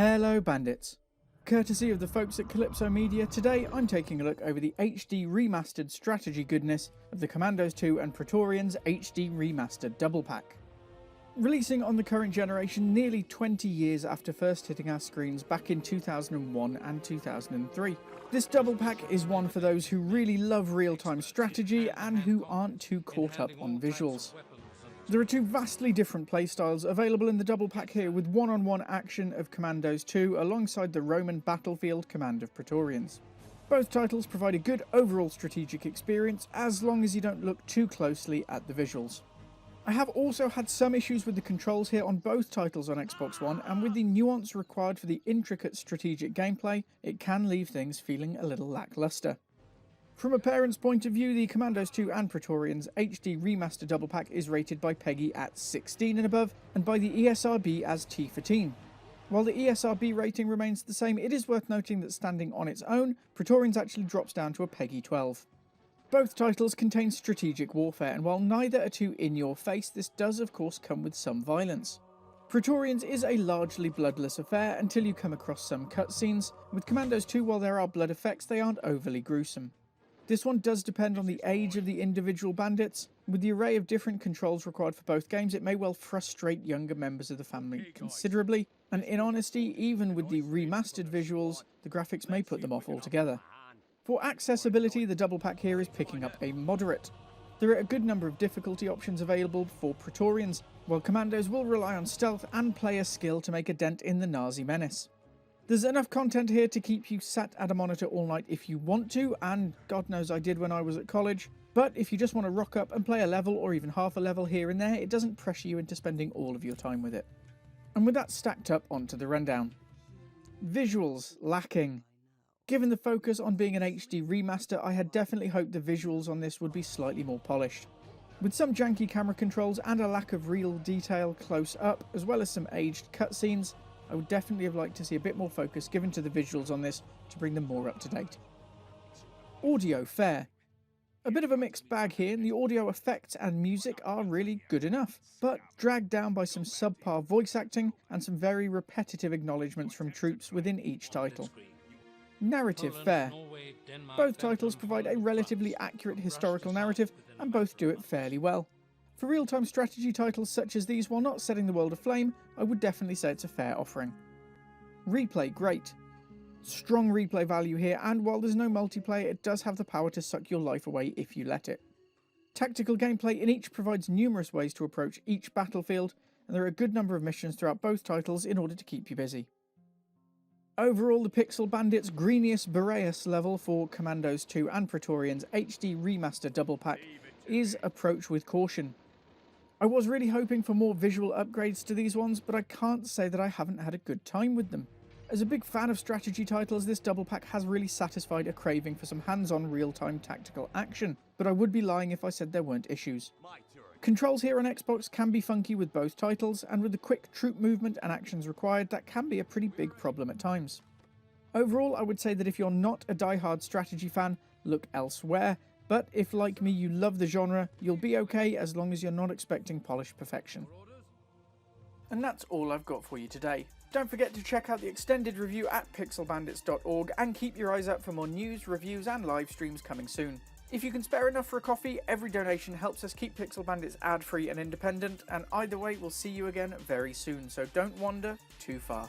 Hello bandits! Courtesy of the folks at Kalypso Media, today I'm taking a look over the HD remastered strategy goodness of the Commandos 2 and Praetorians HD Remastered Double Pack. Releasing on the current generation nearly 20 years after first hitting our screens back in 2001 and 2003. This double pack is one for those who really love real-time strategy and who aren't too caught up on visuals. There are two vastly different playstyles available in the double pack here, with one-on-one action of Commandos 2 alongside the Roman battlefield command of Praetorians. Both titles provide a good overall strategic experience as long as you don't look too closely at the visuals. I have also had some issues with the controls here on both titles on Xbox One, and with the nuance required for the intricate strategic gameplay, it can leave things feeling a little lackluster. From a parent's point of view, the Commandos 2 and Praetorians HD Remaster Double Pack is rated by PEGI at 16 and above, and by the ESRB as T for Teen. While the ESRB rating remains the same, it is worth noting that standing on its own, Praetorians actually drops down to a PEGI 12. Both titles contain strategic warfare, and while neither are too in-your-face, this does of course come with some violence. Praetorians is a largely bloodless affair until you come across some cutscenes. With Commandos 2, while there are blood effects, they aren't overly gruesome. This one does depend on the age of the individual bandits. With the array of different controls required for both games, it may well frustrate younger members of the family considerably, and in honesty, even with the remastered visuals, the graphics may put them off altogether. For accessibility, the double pack here is picking up a moderate. There are a good number of difficulty options available for Praetorians, while Commandos will rely on stealth and player skill to make a dent in the Nazi menace. There's enough content here to keep you sat at a monitor all night if you want to, and God knows I did when I was at college, but if you just want to rock up and play a level or even half a level here and there, it doesn't pressure you into spending all of your time with it. And with that stacked up, onto the rundown. Visuals lacking. Given the focus on being an HD remaster, I had definitely hoped the visuals on this would be slightly more polished. With some janky camera controls and a lack of real detail close up, as well as some aged cutscenes, I would definitely have liked to see a bit more focus given to the visuals on this to bring them more up to date. Audio fair. A bit of a mixed bag here, and the audio effects and music are really good enough, but dragged down by some subpar voice acting and some very repetitive acknowledgements from troops within each title. Narrative fair. Both titles provide a relatively accurate historical narrative, and both do it fairly well. For real-time strategy titles such as these, while not setting the world aflame, I would definitely say it's a fair offering. Replay great. Strong replay value here, and while there's no multiplayer, it does have the power to suck your life away if you let it. Tactical gameplay in each provides numerous ways to approach each battlefield, and there are a good number of missions throughout both titles in order to keep you busy. Overall, the Pixel Bandits Greenius Boreas level for Commandos 2 and Praetorians HD Remaster Double Pack is approach with caution. I was really hoping for more visual upgrades to these ones, but I can't say that I haven't had a good time with them. As a big fan of strategy titles, this double pack has really satisfied a craving for some hands-on real-time tactical action, but I would be lying if I said there weren't issues. Controls here on Xbox can be funky with both titles, and with the quick troop movement and actions required, that can be a pretty big problem at times. Overall, I would say that if you're not a die-hard strategy fan, look elsewhere, but if, like me, you love the genre, you'll be okay as long as you're not expecting polished perfection. And that's all I've got for you today. Don't forget to check out the extended review at pixelbandits.org, and keep your eyes out for more news, reviews and live streams coming soon. If you can spare enough for a coffee, every donation helps us keep Pixel Bandits ad-free and independent, and either way, we'll see you again very soon, so don't wander too far.